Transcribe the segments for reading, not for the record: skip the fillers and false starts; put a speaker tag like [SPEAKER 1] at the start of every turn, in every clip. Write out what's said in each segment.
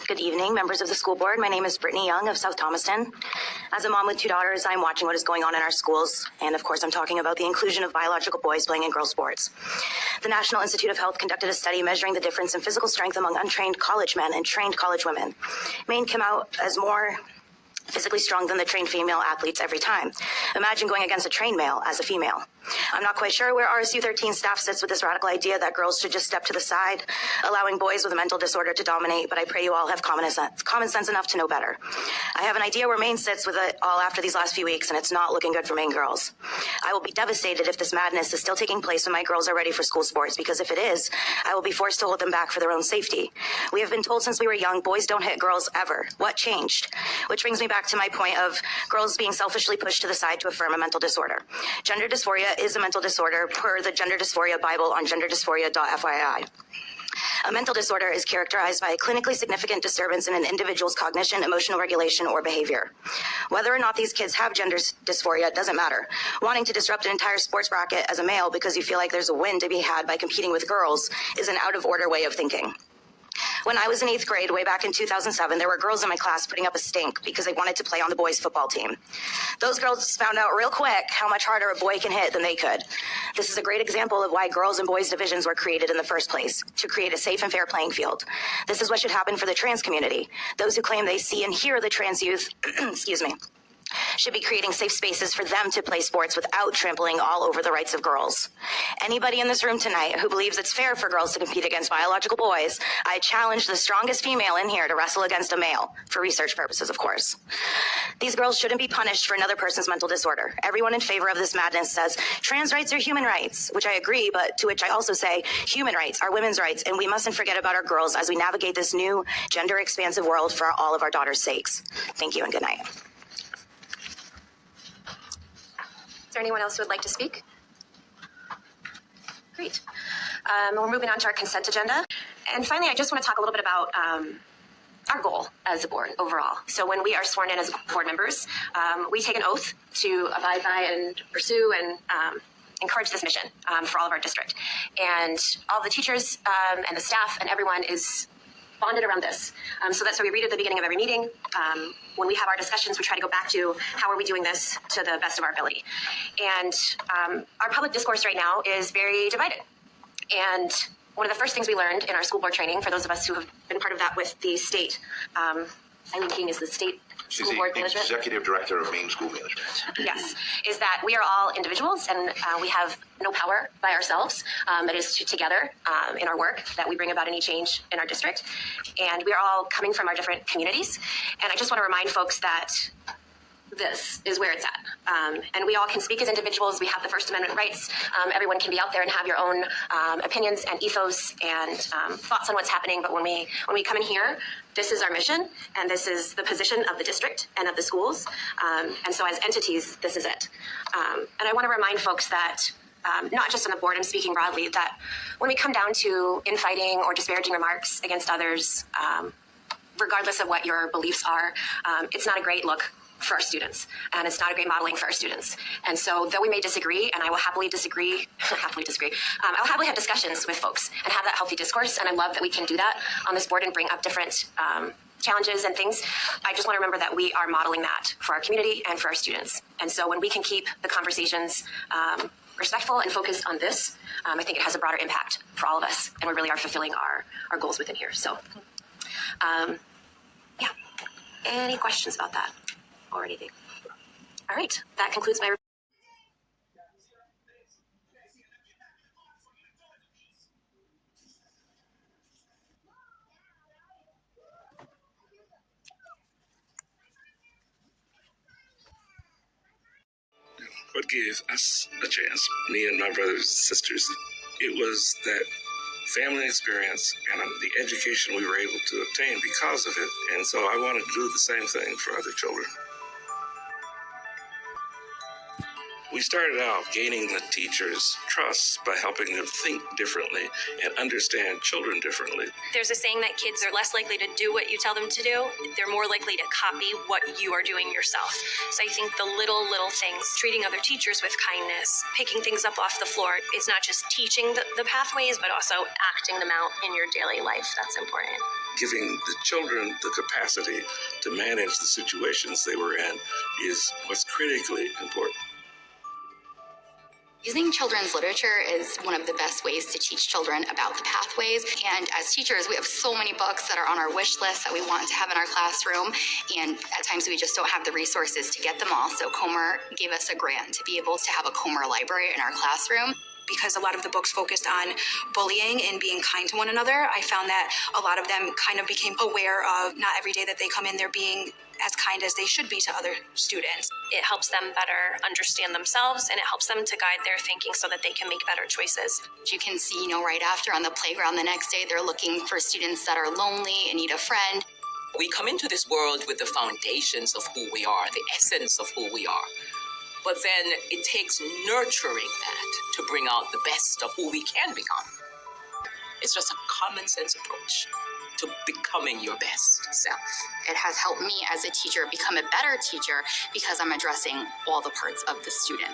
[SPEAKER 1] Good evening, members of the school board. My name is Brittany Young of South Thomaston. As a mom with 2 daughters, I'm watching what is going on in our schools. And of course, I'm talking about the inclusion of biological boys playing in girls' sports. The National Institute of Health conducted a study measuring the difference in physical strength among untrained college men and trained college women. Men came out as more physically strong than the trained female athletes every time. Imagine going against a trained male as a female. I'm not quite sure where RSU 13 staff sits with this radical idea that girls should just step to the side, allowing boys with a mental disorder to dominate, but I pray you all have common sense enough to know better. I have an idea where Maine sits with it all after these last few weeks, and it's not looking good for Maine girls. I will be devastated if this madness is still taking place when my girls are ready for school sports, because if it is, I will be forced to hold them back for their own safety. We have been told since we were young, boys don't hit girls ever. What changed? Which brings me back to my point of girls being selfishly pushed to the side to affirm a mental disorder. Gender dysphoria is a mental disorder per the Gender Dysphoria Bible on genderdysphoria.fyi. A mental disorder is characterized by a clinically significant disturbance in an individual's cognition, emotional regulation, or behavior. Whether or not these kids have gender dysphoria doesn't matter. Wanting to disrupt an entire sports bracket as a male because you feel like there's a win to be had by competing with girls is an out-of-order way of thinking. When I was in 8th grade, way back in 2007, there were girls in my class putting up a stink because they wanted to play on the boys' football team. Those girls found out real quick how much harder a boy can hit than they could. This is a great example of why girls and boys divisions were created in the first place, to create a safe and fair playing field. This is what should happen for the trans community. Those who claim they see and hear the trans youth, should be creating safe spaces for them to play sports without trampling all over the rights of girls. Anybody in this room tonight who believes it's fair for girls to compete against biological boys, I challenge the strongest female in here to wrestle against a male, for research purposes, of course. These girls shouldn't be punished for another person's mental disorder. Everyone in favor of this madness says trans rights are human rights, which I agree, but to which I also say human rights are women's rights, and we mustn't forget about our girls as we navigate this new gender-expansive world for all of our daughters' sakes. Thank you and good night.
[SPEAKER 2] Is there anyone else who would like to speak? Great. We're moving on to our consent agenda. And finally, I just want to talk a little bit about our goal as a board overall. So when we are sworn in as board members, we take an oath to abide by and pursue and encourage this mission for all of our district. And all the teachers and the staff and everyone is bonded around this. So that's why we read at the beginning of every meeting. When we have our discussions, we try to go back to how are we doing this to the best of our ability. And our public discourse right now is very divided. And one of the first things we learned in our school board training, for those of us who have been part of that with the state, Eileen King is the state school board management.
[SPEAKER 3] Executive Director of Maine School Management.
[SPEAKER 2] Yes, is that we are all individuals and we have no power by ourselves. It is together in our work that we bring about any change in our district. And we are all coming from our different communities. And I just want to remind folks that this is where it's at. And we all can speak as individuals. We have the First Amendment rights. Everyone can be out there and have your own opinions and ethos and thoughts on what's happening. But when we come in here, this is our mission, and this is the position of the district and of the schools. And so as entities, this is it. And I want to remind folks that not just on the board, I'm speaking broadly, that when we come down to infighting or disparaging remarks against others, regardless of what your beliefs are, it's not a great look for our students, and it's not a great modeling for our students. And so though we may disagree, and I will happily disagree, I'll happily have discussions with folks and have that healthy discourse, and I love that we can do that on this board and bring up different challenges and things. I just want to remember that we are modeling that for our community and for our students. And so when we can keep the conversations respectful and focused on this, I think it has a broader impact for all of us, and we really are fulfilling our goals within here. So yeah, any questions about that? Or anything. All right, that concludes my
[SPEAKER 4] What gave us a chance, me and my brothers and sisters, it was that family experience and the education we were able to obtain because of it. And so I wanted to do the same thing for other children. We started out gaining the teachers' trust by helping them think differently and understand children differently.
[SPEAKER 5] There's a saying that kids are less likely to do what you tell them to do. They're more likely to copy what you are doing yourself. So I think the little things, treating other teachers with kindness, picking things up off the floor, it's not just teaching the pathways, but also acting them out in your daily life. That's important.
[SPEAKER 4] Giving the children the capacity to manage the situations they were in is what's critically important.
[SPEAKER 6] Using children's literature is one of the best ways to teach children about the pathways. And as teachers, we have so many books that are on our wish list that we want to have in our classroom. And at times we just don't have the resources to get them all. So Comer gave us a grant to be able to have a Comer library in our classroom.
[SPEAKER 7] Because a lot of the books focused on bullying and being kind to one another, I found that a lot of them kind of became aware of not every day that they come in, they're being as kind as they should be to other students.
[SPEAKER 5] It helps them better understand themselves, and it helps them to guide their thinking so that they can make better choices.
[SPEAKER 6] You can see, right after on the playground the next day, they're looking for students that are lonely and need a friend.
[SPEAKER 8] We come into this world with the foundations of who we are, the essence of who we are. But then it takes nurturing that to bring out the best of who we can become. It's just a common sense approach to becoming your best self.
[SPEAKER 6] It has helped me as a teacher become a better teacher because I'm addressing all the parts of the student.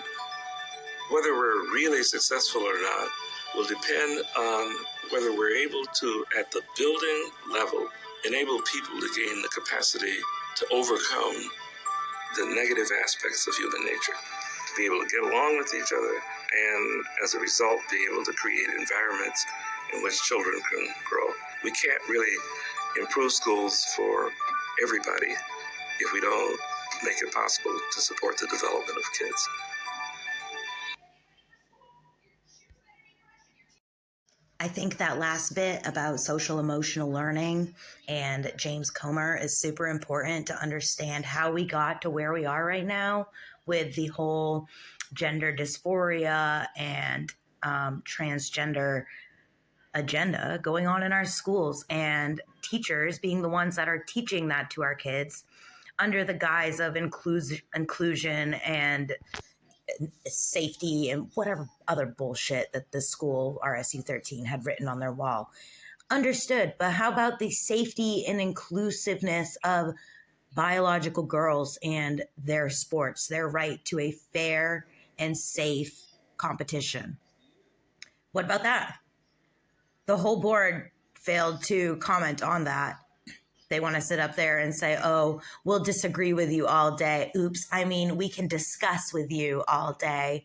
[SPEAKER 4] Whether we're really successful or not will depend on whether we're able to, at the building level, enable people to gain the capacity to overcome the negative aspects of human nature, be able to get along with each other, and as a result, be able to create environments in which children can grow. We can't really improve schools for everybody if we don't make it possible to support the development of kids.
[SPEAKER 1] I think that last bit about social emotional learning and James Comer is super important to understand how we got to where we are right now with the whole gender dysphoria and transgender agenda going on in our schools, and teachers being the ones that are teaching that to our kids under the guise of inclusion and safety and whatever other bullshit that the school RSU 13 had written on their wall. Understood, but how about the safety and inclusiveness of biological girls and their sports, their right to a fair and safe competition? What about that? The whole board failed to comment on that. They want to sit up there and say, oh, we'll disagree with you all day. Oops, I mean, we can discuss with you all day.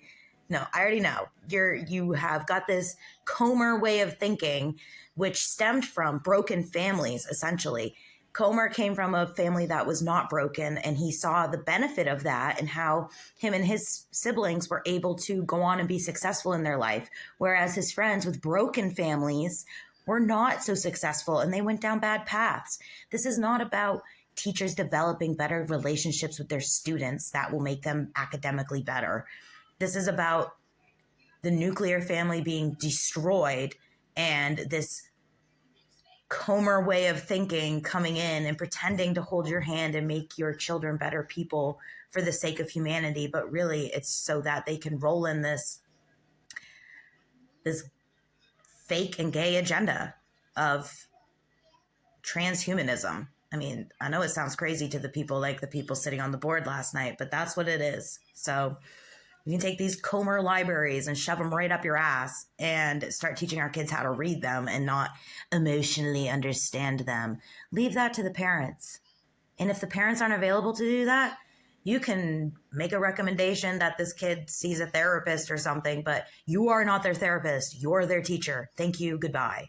[SPEAKER 1] No, I already know. You have got this Comer way of thinking, which stemmed from broken families, essentially. Comer came from a family that was not broken, and he saw the benefit of that and how him and his siblings were able to go on and be successful in their life, whereas his friends with broken families were not so successful and they went down bad paths. This is not about teachers developing better relationships with their students that will make them academically better. This is about the nuclear family being destroyed and this Comer way of thinking coming in and pretending to hold your hand and make your children better people for the sake of humanity. But really, it's so that they can roll in this fake and gay agenda of transhumanism. I mean, I know it sounds crazy to the people like the people sitting on the board last night, but that's what it is. So you can take these Comer libraries and shove them right up your ass and start teaching our kids how to read them and not emotionally understand them. Leave that to the parents. And if the parents aren't available to do that, you can make a recommendation that this kid sees a therapist or something, but you are not their therapist. You're their teacher. Thank you. Goodbye.